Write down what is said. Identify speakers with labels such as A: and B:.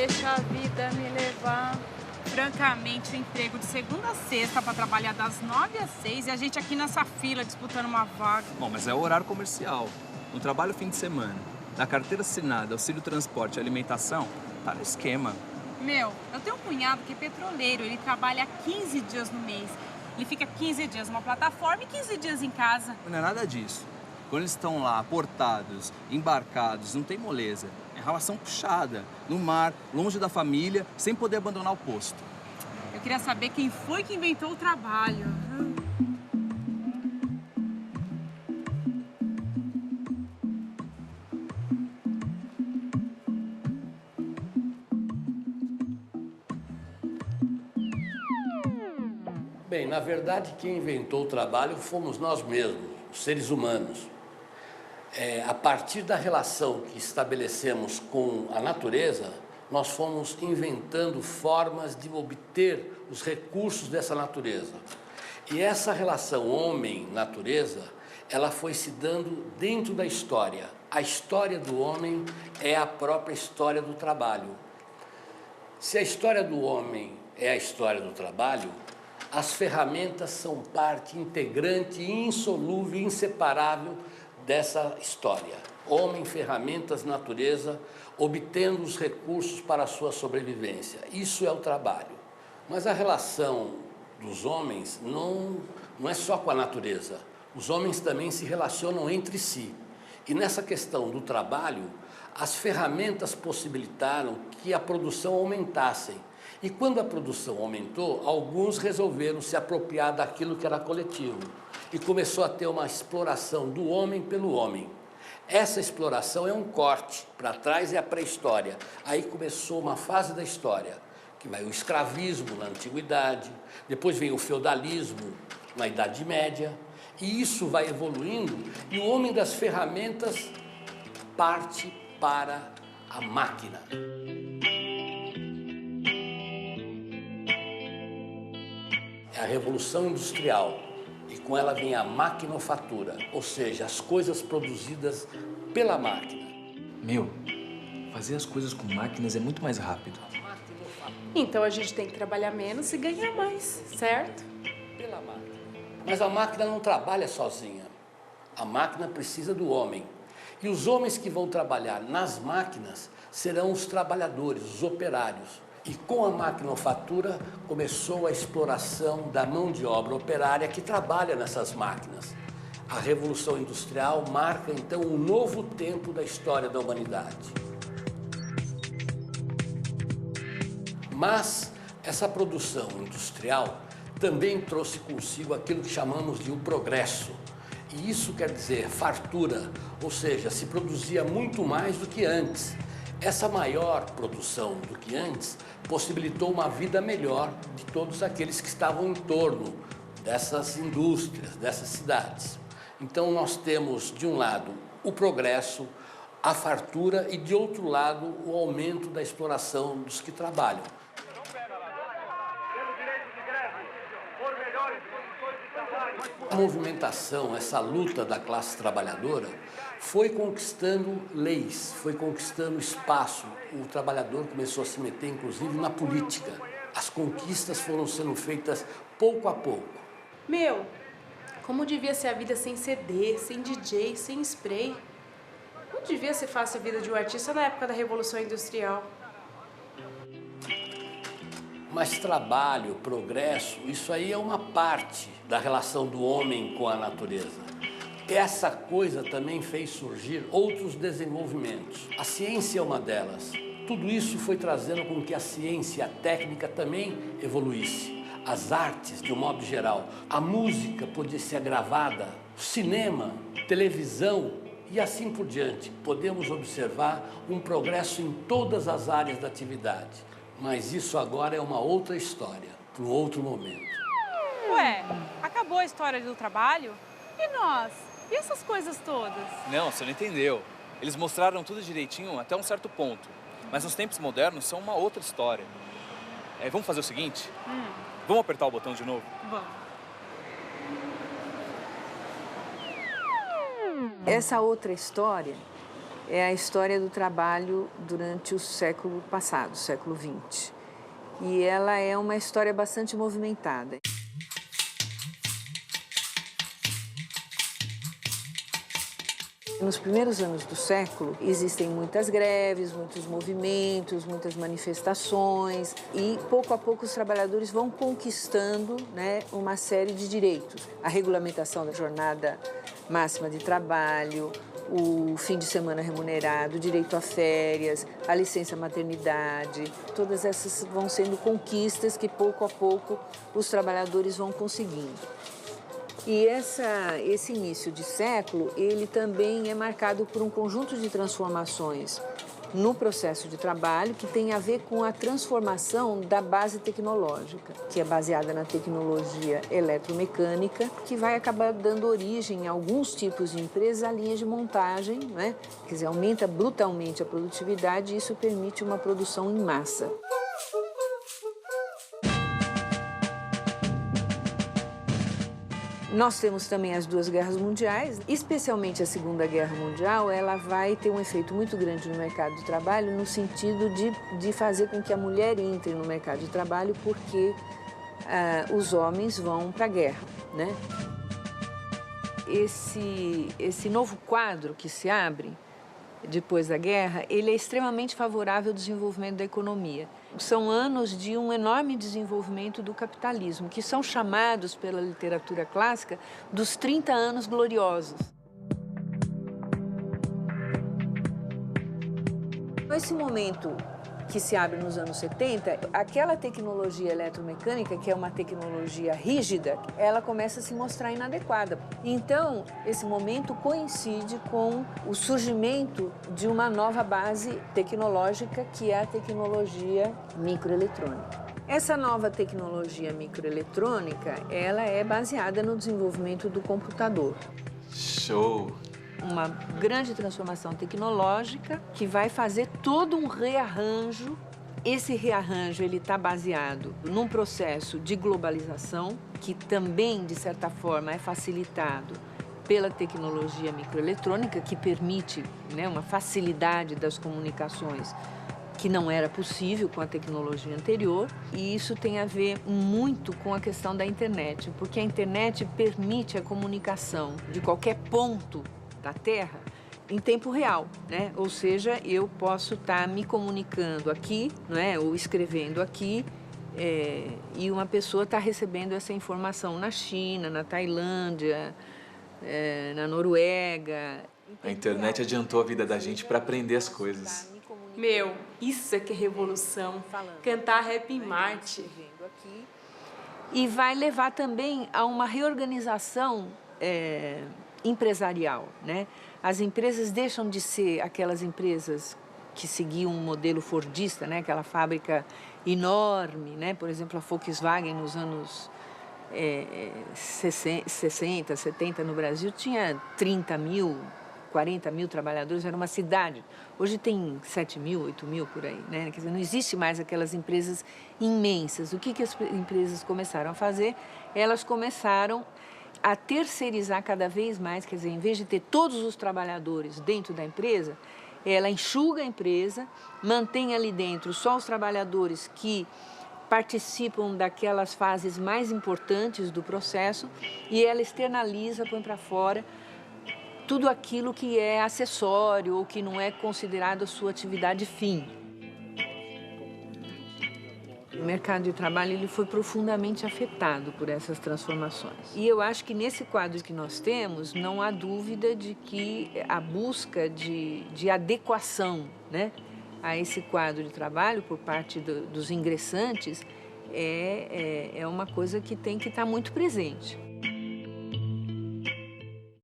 A: deixa a vida me levar.
B: Francamente, o emprego de segunda a sexta para trabalhar das 9 às 6 e a gente aqui nessa fila disputando uma vaga.
C: Bom, mas é o horário comercial. No trabalho fim de semana, na carteira assinada, auxílio transporte e alimentação, tá no esquema.
B: Meu, eu tenho um cunhado que é petroleiro, ele trabalha 15 dias no mês. Ele fica 15 dias numa plataforma e 15 dias em casa.
C: Não é nada disso. Quando eles estão lá, aportados, embarcados, não tem moleza. É relação puxada, no mar, longe da família, sem poder abandonar o posto.
B: Eu queria saber quem foi que inventou o trabalho.
D: Bem, na verdade, quem inventou o trabalho fomos nós mesmos, os seres humanos. A partir da relação que estabelecemos com a natureza, nós fomos inventando formas de obter os recursos dessa natureza. E essa relação homem-natureza, ela foi se dando dentro da história. A história do homem é a própria história do trabalho. Se a história do homem é a história do trabalho, as ferramentas são parte integrante, insolúvel, inseparável dessa história. Homem, ferramentas, natureza, obtendo os recursos para a sua sobrevivência. Isso é o trabalho. Mas a relação dos homens não é só com a natureza. Os homens também se relacionam entre si. E nessa questão do trabalho, as ferramentas possibilitaram que a produção aumentasse. E quando a produção aumentou, alguns resolveram se apropriar daquilo que era coletivo. E começou a ter uma exploração do homem pelo homem. Essa exploração é um corte, para trás é a pré-história. Aí começou uma fase da história, que vai o escravismo na antiguidade, depois vem o feudalismo na Idade Média, e isso vai evoluindo, e o homem das ferramentas parte para a máquina. É a Revolução Industrial. E com ela vem a maquinofatura, ou seja, as coisas produzidas pela máquina.
E: Meu, fazer as coisas com máquinas é muito mais rápido.
A: Então a gente tem que trabalhar menos e ganhar mais, certo?
D: Pela máquina. Mas a máquina não trabalha sozinha. A máquina precisa do homem. E os homens que vão trabalhar nas máquinas serão os trabalhadores, os operários. E com a maquinofatura começou a exploração da mão de obra operária que trabalha nessas máquinas. A Revolução Industrial marca então um novo tempo da história da humanidade. Mas essa produção industrial também trouxe consigo aquilo que chamamos de um progresso. E isso quer dizer fartura, ou seja, se produzia muito mais do que antes. Essa maior produção do que antes possibilitou uma vida melhor de todos aqueles que estavam em torno dessas indústrias, dessas cidades. Então nós temos, de um lado, o progresso, a fartura e, de outro lado, o aumento da exploração dos que trabalham. A movimentação, essa luta da classe trabalhadora, foi conquistando leis, foi conquistando espaço. O trabalhador começou a se meter, inclusive, na política. As conquistas foram sendo feitas pouco a pouco.
A: Meu, como devia ser a vida sem CD, sem DJ, sem spray? Não devia ser fácil a vida de um artista na época da Revolução Industrial.
D: Mas trabalho, progresso, isso aí é uma parte da relação do homem com a natureza. Essa coisa também fez surgir outros desenvolvimentos. A ciência é uma delas. Tudo isso foi trazendo com que a ciência, a técnica também evoluísse. As artes, de um modo geral. A música podia ser gravada, cinema, televisão e assim por diante. Podemos observar um progresso em todas as áreas da atividade. Mas isso agora é uma outra história, para um outro momento.
B: Ué, acabou a história do trabalho? E nós? E essas coisas todas?
C: Não, você não entendeu. Eles mostraram tudo direitinho até um certo ponto. Mas os tempos modernos são uma outra história. Vamos fazer o seguinte? Vamos apertar o botão de novo?
B: Vamos.
F: Essa outra história é a história do trabalho durante o século passado, século XX. E ela é uma história bastante movimentada. Nos primeiros anos do século, existem muitas greves, muitos movimentos, muitas manifestações e, pouco a pouco, os trabalhadores vão conquistando, né, uma série de direitos. A regulamentação da jornada máxima de trabalho, o fim de semana remunerado, o direito a férias, a licença maternidade. Todas essas vão sendo conquistas que, pouco a pouco, os trabalhadores vão conseguindo. E esse início de século, ele também é marcado por um conjunto de transformações no processo de trabalho que tem a ver com a transformação da base tecnológica, que é baseada na tecnologia eletromecânica, que vai acabar dando origem a alguns tipos de empresas a linhas de montagem, né? Quer dizer, aumenta brutalmente a produtividade e isso permite uma produção em massa. Nós temos também as duas guerras mundiais, especialmente a Segunda Guerra Mundial, ela vai ter um efeito muito grande no mercado de trabalho no sentido de fazer com que a mulher entre no mercado de trabalho porque os homens vão para a guerra, né? Esse novo quadro que se abre depois da guerra, ele é extremamente favorável ao desenvolvimento da economia. São anos de um enorme desenvolvimento do capitalismo, que são chamados pela literatura clássica dos 30 anos gloriosos. Nesse momento que se abre nos anos 70, aquela tecnologia eletromecânica, que é uma tecnologia rígida, ela começa a se mostrar inadequada. Então, esse momento coincide com o surgimento de uma nova base tecnológica, que é a tecnologia microeletrônica. Essa nova tecnologia microeletrônica, ela é baseada no desenvolvimento do computador.
E: Show!
F: Uma grande transformação tecnológica que vai fazer todo um rearranjo. Esse rearranjo ele está baseado num processo de globalização que também, de certa forma, é facilitado pela tecnologia microeletrônica, que permite, né, uma facilidade das comunicações que não era possível com a tecnologia anterior. E isso tem a ver muito com a questão da internet, porque a internet permite a comunicação de qualquer ponto da Terra em tempo real, né? Ou seja, eu posso estar me comunicando aqui, né, ou escrevendo aqui, e uma pessoa está recebendo essa informação na China, na Tailândia, na Noruega.
E: A internet adiantou a vida da gente para aprender as coisas.
A: Meu, isso é que é revolução. Cantar Rap em Marte.
F: E vai levar também a uma reorganização empresarial, né? As empresas deixam de ser aquelas empresas que seguiam um modelo fordista, né? Aquela fábrica enorme, né? Por exemplo, a Volkswagen nos anos 60, 70 no Brasil tinha 30 mil, 40 mil trabalhadores, era uma cidade. Hoje tem 7 mil, 8 mil por aí, né? Quer dizer, não existe mais aquelas empresas imensas. O que as empresas começaram a fazer? Elas começaram a terceirizar cada vez mais, quer dizer, em vez de ter todos os trabalhadores dentro da empresa, ela enxuga a empresa, mantém ali dentro só os trabalhadores que participam daquelas fases mais importantes do processo e ela externaliza, põe para fora tudo aquilo que é acessório ou que não é considerado a sua atividade fim. O mercado de trabalho ele foi profundamente afetado por essas transformações. E eu acho que nesse quadro que nós temos, não há dúvida de que a busca de adequação, né, a esse quadro de trabalho por parte dos ingressantes é uma coisa que tem que estar muito presente.